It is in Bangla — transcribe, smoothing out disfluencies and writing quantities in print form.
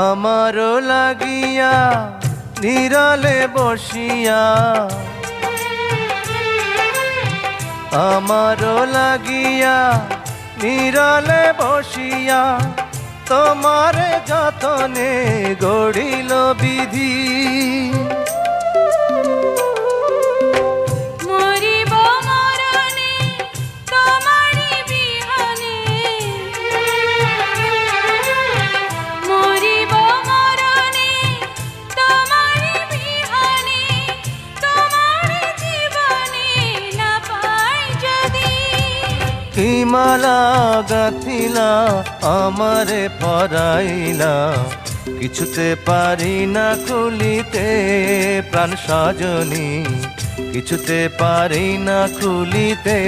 আমারও লাগিয়া নিরলে বসিয়া, আমারও লাগিয়া নিরলে বসিয়া, তোমার যতনে গড়িল বিধি। কি মালা গাঁথিলা আমারে পরাইলা, কিছুতে পারি না খুলিতে প্রাণ সজনী, কিছুতে পারি না খুলিতে।